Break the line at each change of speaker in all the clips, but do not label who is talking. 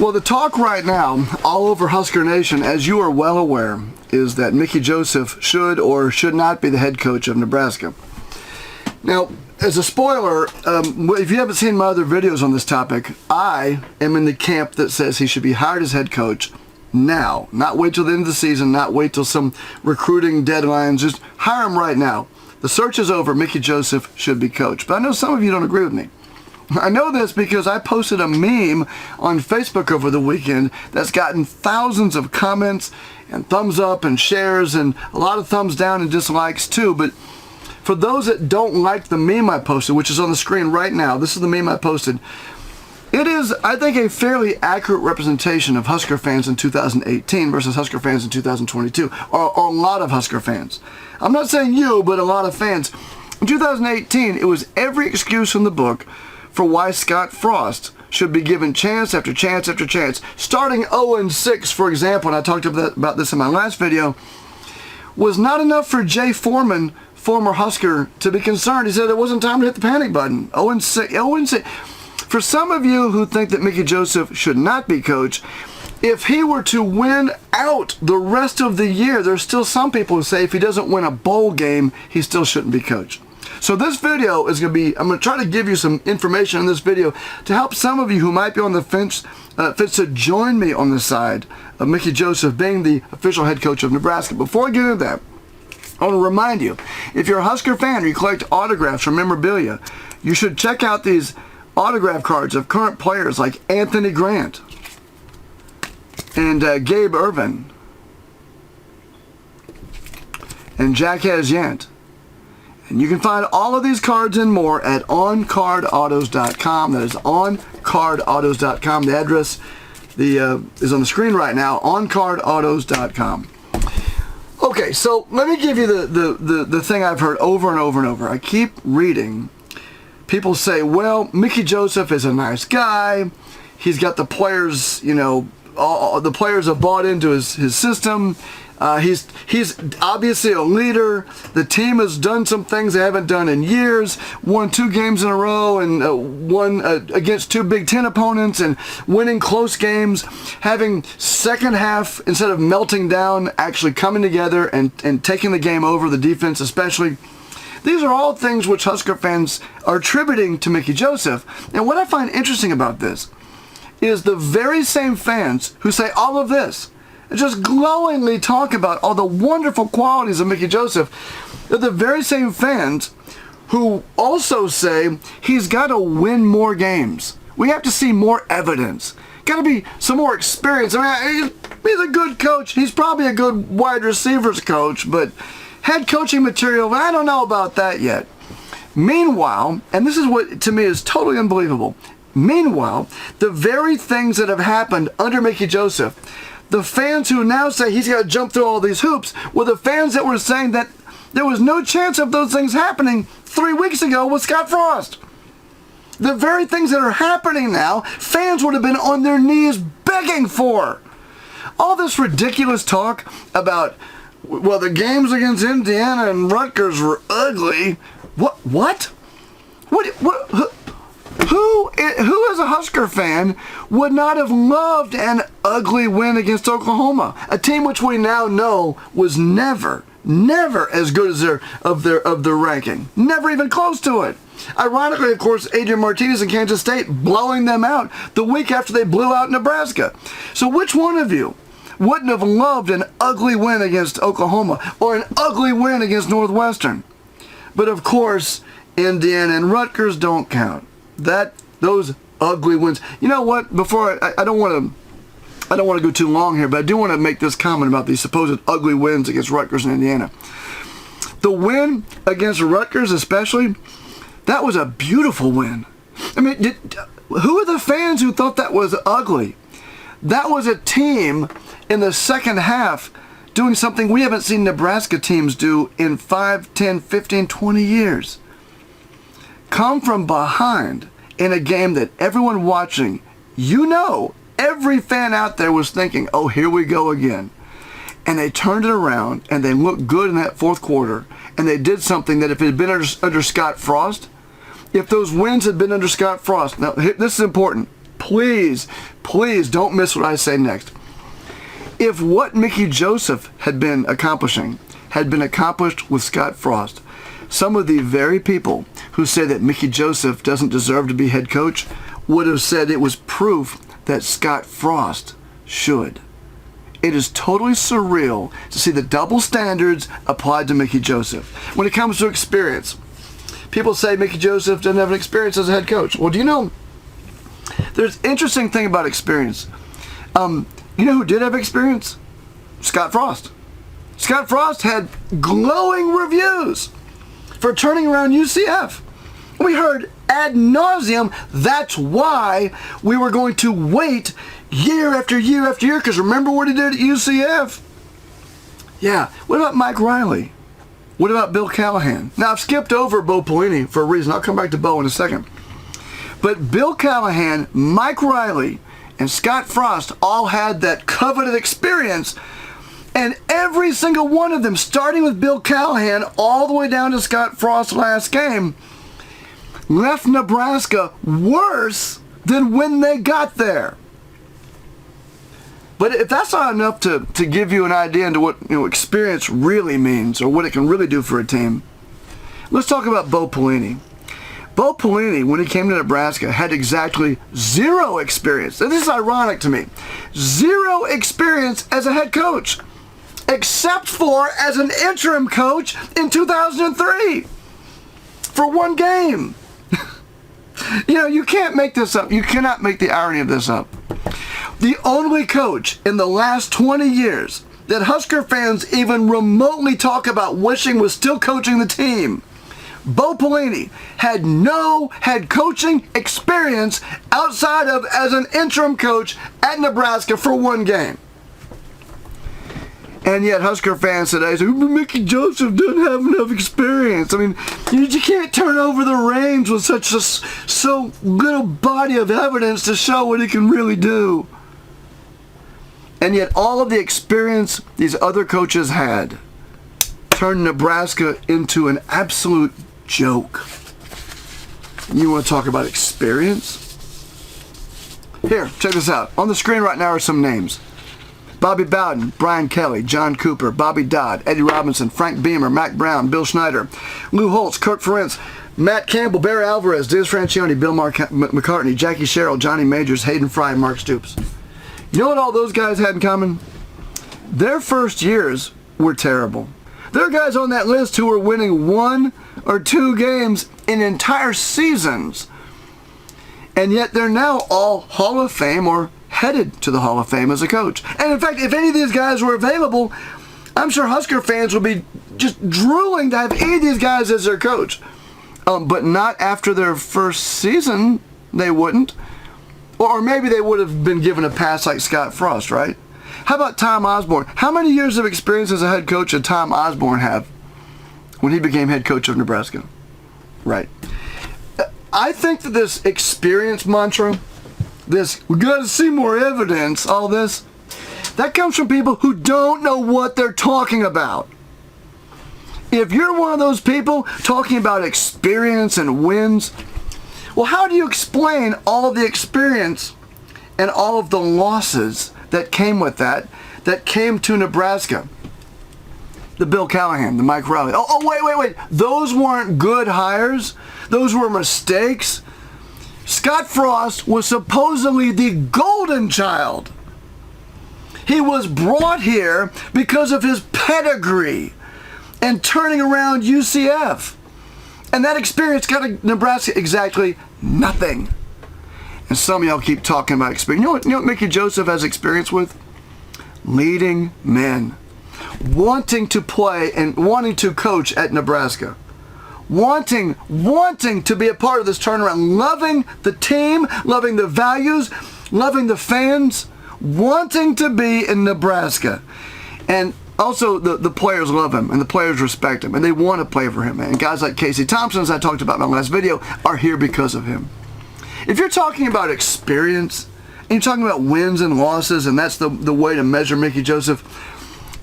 Well, the talk right now, all over Husker Nation, as you are well aware, is that Mickey Joseph should or should not be the head coach of Nebraska. Now, as a spoiler, if you haven't seen my other videos on this topic, I am in the camp that says he should be hired as head coach now. Not wait till the end of the season, not wait till some recruiting deadlines. Just hire him right now. The search is over. Mickey Joseph should be coach. But I know some of you don't agree with me. I know this because I posted a meme on Facebook over the weekend that's gotten thousands of comments and thumbs up and shares and a lot of thumbs down and dislikes too. But for those that don't like the meme I posted, which is on the screen right now, this is the meme I posted. It is, I think, a fairly accurate representation of Husker fans in 2018 versus Husker fans in 2022, or a lot of Husker fans. I'm not saying you, but a lot of fans. In 2018, it was every excuse in the book for why Scott Frost should be given chance after chance after chance. Starting 0-6, for example, and I talked about this in my last video, was not enough for Jay Foreman, former Husker, to be concerned. He said it wasn't time to hit the panic button. 0-6, 0-6. For some of you who think that Mickey Joseph should not be coach, if he were to win out the rest of the year, there's still some people who say if he doesn't win a bowl game, he still shouldn't be coach. So this video is going to be, I'm going to try to give you some information in this video to help some of you who might be on the fence to join me on the side of Mickey Joseph being the official head coach of Nebraska. Before I get into that, I want to remind you, if you're a Husker fan or you collect autographs or memorabilia, you should check out these autograph cards of current players like Anthony Grant and Gabe Ervin and Jack Yant. And you can find all of these cards and more at OnCardAutos.com. That is OnCardAutos.com. The address is on the screen right now, OnCardAutos.com. Okay, so let me give you the thing I've heard over and over and over. I keep reading. People say, well, Mickey Joseph is a nice guy. He's got the players, you know, all the players have bought into his system. He's obviously a leader. The team has done some things they haven't done in years. Won 2 games in a row and won against 2 Big Ten opponents and winning close games. Having second half, instead of melting down, actually coming together and taking the game over, the defense especially. These are all things which Husker fans are attributing to Mickey Joseph. And what I find interesting about this is the very same fans who say all of this, just glowingly talk about all the wonderful qualities of Mickey Joseph, they're the very same fans who also say he's got to win more games. We have to see more evidence. Got to be some more experience. I mean, he's a good coach. He's probably a good wide receivers coach, but head coaching material, I don't know about that yet. Meanwhile, and this is what to me is totally unbelievable, meanwhile, the very things that have happened under Mickey Joseph, the fans who now say he's got to jump through all these hoops were the fans that were saying that there was no chance of those things happening 3 weeks ago with Scott Frost. The very things that are happening now, fans would have been on their knees begging for. All this ridiculous talk about, well, the games against Indiana and were ugly. What? Who as a Husker fan would not have loved an ugly win against Oklahoma, a team which we now know was never as good as their ranking, never even close to it. Ironically, of course, Adrian Martinez and Kansas State blowing them out the week after they blew out Nebraska. So which one of you wouldn't have loved an ugly win against Oklahoma or an ugly win against Northwestern? But of course, Indiana and Rutgers don't count. Those ugly wins. You know what? Before I don't want to go too long here, but I do want to make this comment about these supposed ugly wins against Rutgers and Indiana. The win against Rutgers, especially, that was a beautiful win. I mean, who are the fans who thought that was ugly? That was a team in the second half doing something we haven't seen Nebraska teams do in 5, 10, 15, 20 years. Come from behind in a game that everyone watching, you know, every fan out there was thinking, oh, here we go again. And they turned it around and they looked good in that fourth quarter. And they did something that if it had been under Scott Frost, if those wins had been under Scott Frost, now this is important, please, please don't miss what I say next. If what Mickey Joseph had been accomplishing had been accomplished with Scott Frost, some of the very people who say that Mickey Joseph doesn't deserve to be head coach would have said it was proof that Scott Frost should. It is totally surreal to see the double standards applied to Mickey Joseph. When it comes to experience, people say Mickey Joseph doesn't have an experience as a head coach. Well, do you know, there's an interesting thing about experience. You know who did have experience? Scott Frost. Scott Frost had glowing reviews for turning around UCF. We heard ad nauseum that's why we were going to wait year after year after year, because remember what he did at UCF? Yeah. What about Mike Riley? What about Bill Callahan? Now, I've skipped over Bo Pelini for a reason. I'll come back to Bo in a second. But Bill Callahan, Mike Riley, and Scott Frost all had that coveted experience. And every single one of them, starting with Bill Callahan all the way down to Scott Frost's last game, left Nebraska worse than when they got there. But if that's not enough to give you an idea into what experience really means or what it can really do for a team, let's talk about Bo Pelini. Bo Pelini, when he came to Nebraska, had exactly zero experience. And this is ironic to me. Zero experience as a head coach, except for as an interim coach in 2003 for one game. You can't make this up. You cannot make the irony of this up. The only coach in the last 20 years that Husker fans even remotely talk about wishing was still coaching the team, Bo Pelini, had no head coaching experience outside of as an interim coach at Nebraska for one game. And yet Husker fans today say, Mickey Joseph doesn't have enough experience. I mean, you can't turn over the reins with so little body of evidence to show what he can really do. And yet all of the experience these other coaches had turned Nebraska into an absolute joke. You want to talk about experience? Here, check this out. On the screen right now are some names. Bobby Bowden, Brian Kelly, John Cooper, Bobby Dodd, Eddie Robinson, Frank Beamer, Mac Brown, Bill Schneider, Lou Holtz, Kirk Ferentz, Matt Campbell, Barry Alvarez, Diz Francione, Bill McCartney, Jackie Sherrill, Johnny Majors, Hayden Fry, and Mark Stoops. You know what all those guys had in common? Their first years were terrible. There are guys on that list who were winning 1 or 2 games in entire seasons. And yet they're now all Hall of Fame or headed to the Hall of Fame as a coach. And in fact, if any of these guys were available, I'm sure Husker fans would be just drooling to have any of these guys as their coach. But not after their first season, they wouldn't. Or maybe they would have been given a pass like Scott Frost, right? How about Tom Osborne? How many years of experience as a head coach did Tom Osborne have when he became head coach of Nebraska? Right. I think that this experience mantra, this, we got to see more evidence, all this, that comes from people who don't know what they're talking about. If you're one of those people talking about experience and wins, well, how do you explain all of the experience and all of the losses that came with that came to Nebraska? The Bill Callahan, the Mike Riley. Oh, wait. Those weren't good hires. Those were mistakes. Scott Frost was supposedly the golden child. He was brought here because of his pedigree and turning around UCF. And that experience got Nebraska exactly nothing. And some of y'all keep talking about experience. You know what Mickey Joseph has experience with? Leading men. Wanting to play and wanting to coach at Nebraska. Wanting to be a part of this turnaround. Loving the team, loving the values, loving the fans. Wanting to be in Nebraska. And also, the players love him, and the players respect him, and they want to play for him. And guys like Casey Thompson, as I talked about in my last video, are here because of him. If you're talking about experience, and you're talking about wins and losses, and that's the way to measure Mickey Joseph,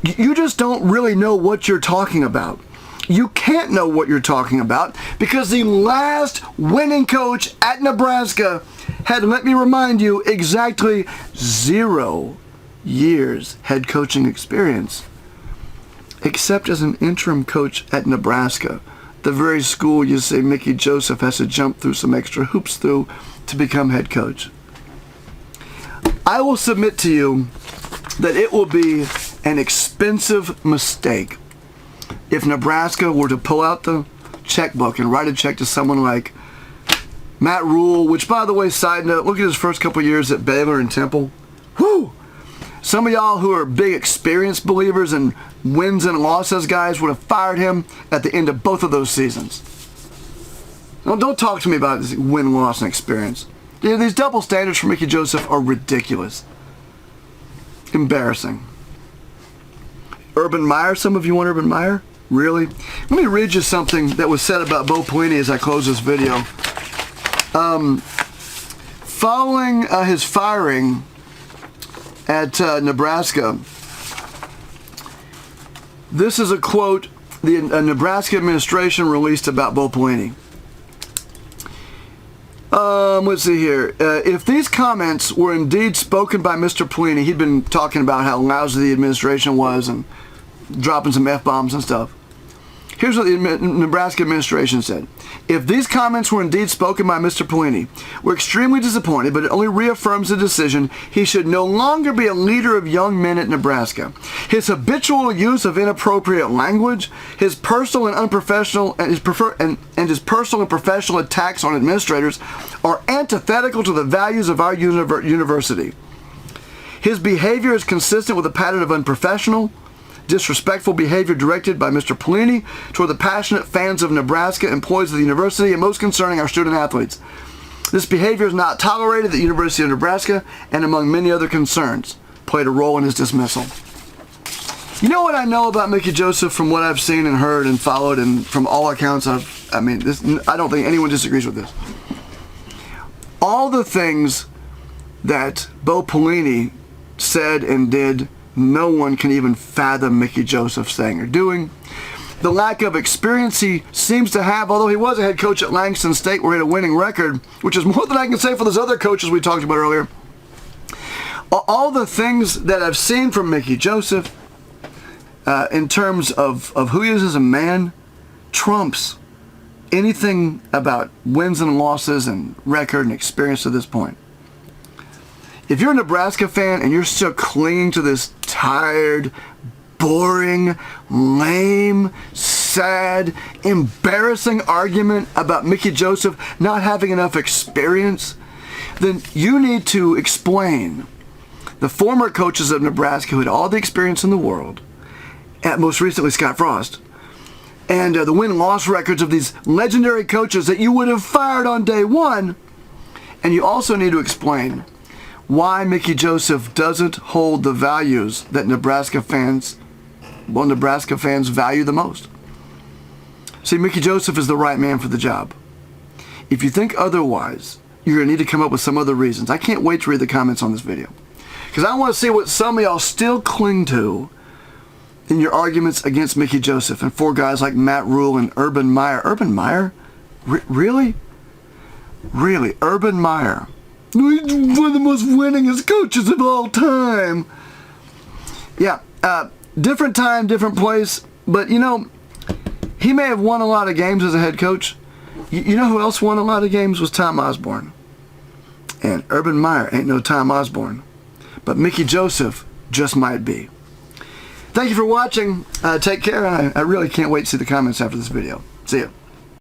you just don't really know what you're talking about. You can't know what you're talking about because the last winning coach at Nebraska had, let me remind you, exactly 0 years head coaching experience, except as an interim coach at Nebraska, the very school you say Mickey Joseph has to jump through some extra hoops through to become head coach. I will submit to you that it will be an expensive mistake if Nebraska were to pull out the checkbook and write a check to someone like Matt Rule, which, by the way, side note, look at his first couple years at Baylor and Temple. Whew! Some of y'all who are big experience believers and wins and losses guys would have fired him at the end of both of those seasons. Don't talk to me about this win-loss and experience. These double standards for Mickey Joseph are ridiculous. Embarrassing. Urban Meyer, some of you want Urban Meyer? Really? Let me read you something that was said about Bo Pelini as I close this video. Following his firing at Nebraska, this is a quote the Nebraska administration released about Bo Pelini. Let's see here. If these comments were indeed spoken by Mr. Pelini, he'd been talking about how lousy the administration was and dropping some F-bombs and stuff. Here's what the Nebraska administration said. If these comments were indeed spoken by Mr. Pelini, we're extremely disappointed, but it only reaffirms the decision he should no longer be a leader of young men at Nebraska. His habitual use of inappropriate language, his personal and unprofessional, and his personal and professional attacks on administrators are antithetical to the values of our university. His behavior is consistent with a pattern of unprofessional, disrespectful behavior directed by Mr. Pelini toward the passionate fans of Nebraska, employees of the university, and most concerning our student athletes. This behavior is not tolerated at the University of Nebraska, and among many other concerns, played a role in his dismissal. You know what I know about Mickey Joseph from what I've seen and heard and followed, and from all accounts I don't think anyone disagrees with this. All the things that Bo Pelini said and did, no one can even fathom Mickey Joseph saying or doing. The lack of experience he seems to have, although he was a head coach at Langston State where he had a winning record, which is more than I can say for those other coaches we talked about earlier. All the things that I've seen from Mickey Joseph in terms of who he is as a man trumps anything about wins and losses and record and experience to this point. If you're a Nebraska fan and you're still clinging to this tired, boring, lame, sad, embarrassing argument about Mickey Joseph not having enough experience, then you need to explain the former coaches of Nebraska who had all the experience in the world, and most recently Scott Frost, and the win-loss records of these legendary coaches that you would have fired on day one. And you also need to explain why Mickey Joseph doesn't hold the values that Nebraska fans value the most. See, Mickey Joseph is the right man for the job. If you think otherwise, you're going to need to come up with some other reasons. I can't wait to read the comments on this video, because I want to see what some of y'all still cling to in your arguments against Mickey Joseph and for guys like Matt Rule and Urban Meyer. Urban Meyer? Really? Really? Urban Meyer? He's one of the most winningest coaches of all time. Yeah, different time, different place. But, you know, he may have won a lot of games as a head coach. You know who else won a lot of games was Tom Osborne. And Urban Meyer ain't no Tom Osborne. But Mickey Joseph just might be. Thank you for watching. Take care. I really can't wait to see the comments after this video. See ya.